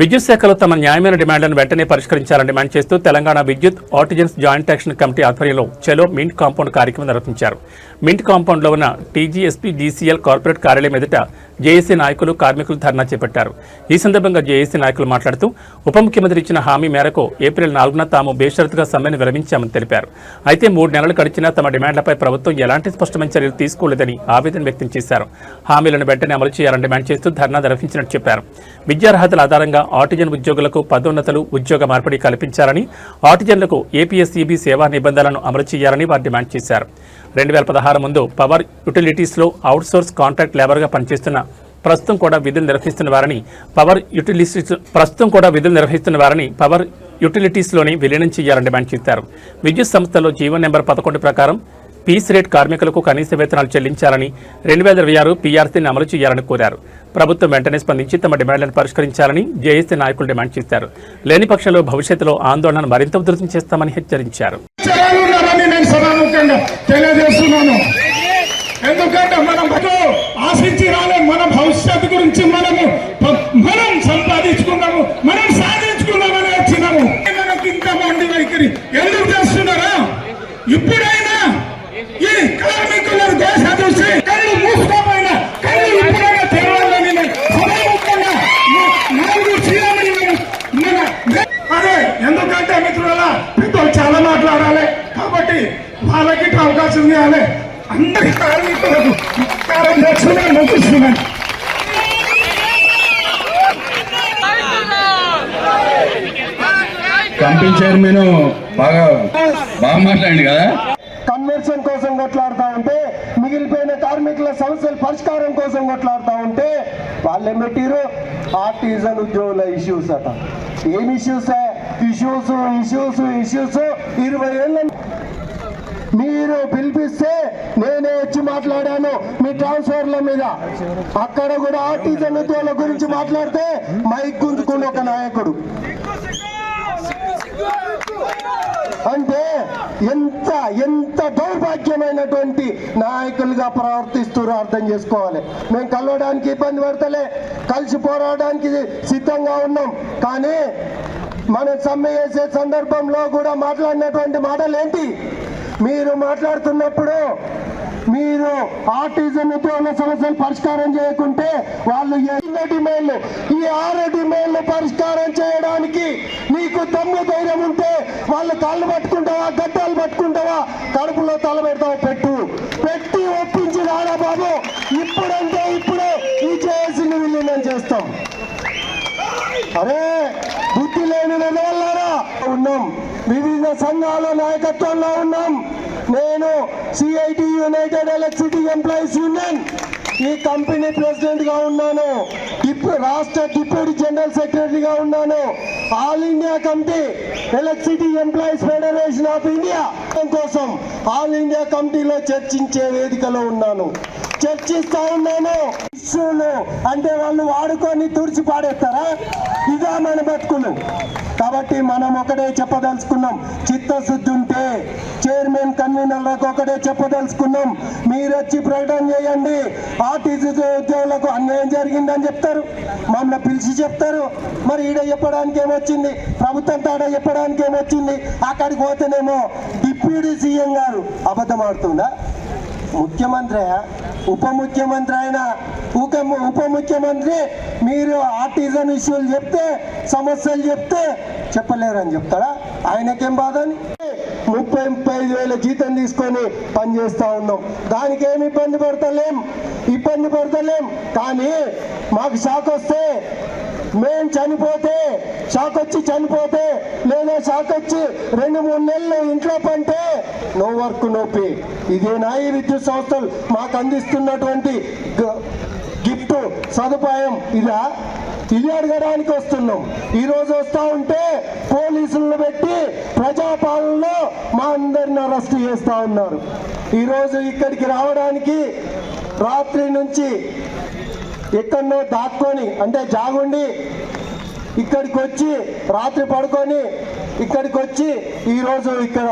విద్యుత్ శాఖలో తమ న్యాయమైన డిమాండ్లను వెంటనే పరిష్కరించాలని డిమాండ్ చేస్తూ తెలంగాణ విద్యుత్ ఆర్టిజన్స్ జాయింట్ యాక్షన్ కమిటీ ఆధ్వర్యంలో చలో మింట్ కాంపౌండ్ కార్యక్రమం నిర్వహించారు. మింట్ కాంపౌండ్లో ఉన్న టీజీఎస్పీ జీసీఎల్ కార్పొరేట్ కార్యాలయం ఎదుట జేఏసీ నాయకులు కార్మికులు ధర్నా చేపట్టారు. ఈ సందర్భంగా జేఏసీ నాయకులు మాట్లాడుతూ ఉప ముఖ్యమంత్రి ఇచ్చిన హామీ మేరకు ఏప్రిల్ 4న తాము బేషరతుగా సమ్మెను విరమించామని తెలిపారు. అయితే 3 నెలలు గడిచినా తమ డిమాండ్లపై ప్రభుత్వం ఎలాంటి స్పష్టమైన చర్యలు తీసుకోలేదని ఆవేదన వ్యక్తం చేశారు. హామీలను వెంటనే అమలు చేయాలని డిమాండ్ చేస్తూ ధర్నా నిర్వహించినట్టు చెప్పారు. విద్యార్హతల ఆధారంగా ఆర్టిజన్ ఉద్యోగులకు పదోన్నతులు, ఉద్యోగ మార్పిడి కల్పించాలని, ఆర్టిజన్లకు ఏపీఎస్ఈబీ సేవా నిబంధనలను అమలు చేయాలని వారు డిమాండ్ చేశారు. 2016 ముందు పవర్ యుటిలిటీస్లో అవుట్సోర్స్ కాంట్రాక్ట్ లేబర్గా పనిచేస్తున్న ప్రస్తుతం కూడా విధులు నిర్వహిస్తున్న వారిని పవర్ యుటిలిటీస్లోని విలీనం చేయాలని డిమాండ్ చేశారు. విద్యుత్ సంస్థలో జీవో నెంబర్ 11 ప్రకారం పీస్ రేట్ కార్మికులకు కనీస వేతనాలు చెల్లించాలని, 2026 పీఆర్సీని అమలు చేయాలని కోరారు. ప్రభుత్వం వెంటనే స్పందించి తమ డిమాండ్లను పరిష్కరించాలని జేఏసీ నాయకులు డిమాండ్ చేశారు. లేని పక్షంలో భవిష్యత్తులో ఆందోళనను మరింత ఉధృతం చేస్తామని హెచ్చరించారు. ఎందుకంటే మనం ఆశించి రాలే, మన భవిష్యత్తు గురించి మనం సంపాదించుకున్నాము, మనం సాధించుకున్నామని వచ్చినాము. మనకి ఇంత మంది వైఖరి ఎందుకు చేస్తున్నారా? ఇప్పుడైనా ఈ కార్మికుల దేశ చూసి కళ్ళు మూసుకోపోయినా కళ్ళు ఇప్పుడైనా తెరవాలని సభాముఖంగా అదే. ఎందుకంటే మిత్రుల పెద్దలు చాలా మాట్లాడాలి కాబట్టి వాళ్ళకి అవకాశం ఇవ్వాలి. అందరి కార్మికులకు ముగిస్తున్నాను. కంపెనీ చైర్మన్ బాగా మాట్లాడండి కదా. కన్వర్షన్ కోసం కొట్లాడుతూ ఉంటే, మిగిలిపోయిన కార్మికుల సమస్యల పరిష్కారం కోసం కొట్లాడుతూ ఉంటే వాళ్ళు ఏం పెట్టిరు? ఆర్టిజన్ ఉద్యోగుల ఇష్యూస్ అట. ఏం ఇష్యూస్? ఇష్యూస్ 20 ఏళ్ళ మీరు పిలిపిస్తే నేనే వచ్చి మాట్లాడాను మీ ట్రాన్స్ఫర్ల మీద. అక్కడ కూడా ఆర్టిజన్ ఉద్యోగుల గురించి మాట్లాడితే మైక్ గుంజుకుని ఒక నాయకుడు. అంటే ఎంత ఎంత దౌర్భాగ్యమైనటువంటి నాయకులుగా ప్రవర్తిస్తారో అర్థం చేసుకోవాలి. మేము కలవడానికి ఇబ్బంది పడతలే, కలిసి పోరాడడానికి సిద్ధంగా ఉన్నాం. కానీ మనం సమ్మె చేసే సందర్భంలో కూడా మాట్లాడినటువంటి మాటలు ఏంటి? మీరు మాట్లాడుతున్నప్పుడు మీరు ఆర్టిజన్ ఉద్యోగుల సమస్యలు పరిష్కారం చేయకుంటే వాళ్ళు డిమాండ్లు, ఈ 6 డిమాండ్లు పరిష్కారం చేయడానికి నీకు దమ్ము ధైర్యం ఉంటే వాళ్ళు కాళ్ళు పట్టుకుంటావా, గడ్డాలు పట్టుకుంటావా, కడుపులో తల పెడతావు, పెట్టి ఒప్పించి రాడా బాబు. ఇప్పుడంటే ఇప్పుడే ఈ జేఏసీని విలీనం చేస్తాం. అరే బుద్ధి లేని వాళ్ళారా ఉన్నాం, వివిధ సంఘాల నాయకత్వంలో ఉన్నాం. నేను CIT United electricity employees union ఈ కంపెనీ ప్రెసిడెంట్ గా ఉన్నాను, రాష్ట్ర డిప్యూటీ జనరల్ సెక్రటరీగా ఉన్నాను, all India committee electricity employees federation of India కోసం ఆల్ ఇండియా కమిటీలో చర్చించే వేదికలో ఉన్నాను, చర్చిస్తా ఉన్నాను. ఇష్యూలు అంటే వాళ్ళు వాడుకొని తుడిచి పాడేస్తారా? ఇదా మన బతుకులు. కాబట్టి మనం ఒకటే చెప్పదలుచుకున్నాం, చిత్తశుద్ధి ఉంటే చైర్మన్ కన్వీనర్లకు ఒకటే చెప్పదలుచుకున్నాం. మీరు వచ్చి ప్రకటన చేయండి. ఆర్టీసీ ఉద్యోగులకు అన్యాయం జరిగిందని చెప్తారు, మమ్మల్ని పిలిచి చెప్తారు. మరి ఈడ చెప్పడానికి ఏమొచ్చింది? ప్రభుత్వం తాడ చెప్పడానికి ఏమొచ్చింది? అక్కడికి పోతేనేమో డిప్యూటీ సీఎం గారు అబద్ధం ఆడుతుందా? ముఖ్యమంత్రి, ఉప ముఖ్యమంత్రి అయినా ఉప ముఖ్యమంత్రి మీరు ఆర్టిజన్ ఇష్యూలు చెప్తే, సమస్యలు చెప్తే చెప్పలేరని చెప్తాడా? ఆయనకేం బాధ అని 35,000 జీతం తీసుకొని పనిచేస్తా ఉన్నాం. దానికి ఏమి ఇబ్బంది పడతలేం. కానీ మాకు షాక్ వస్తే, మేము షాక్ వచ్చి చనిపోతే లేదా షాక్ వచ్చి 2-3 నెలలు ఇంట్లో పంటే నో వర్క్ నో పే. ఇదేనా ఈ విద్యుత్ సంస్థలు మాకు అందిస్తున్నటువంటి గిఫ్ట్ సదుపాయం? ఇది అడగడానికి వస్తున్నాం. ఈరోజు వస్తూ ఉంటే పోలీసులను పెట్టి ప్రజాపాలనలో మా అందరిని అరెస్ట్ చేస్తూ ఉన్నారు. ఈరోజు ఇక్కడికి రావడానికి రాత్రి నుంచి ఎక్కడో దాక్కొని అంటే జాగుండి ఇక్కడికి వచ్చి రాత్రి పడుకొని ఇక్కడికి వచ్చి ఈరోజు ఇక్కడ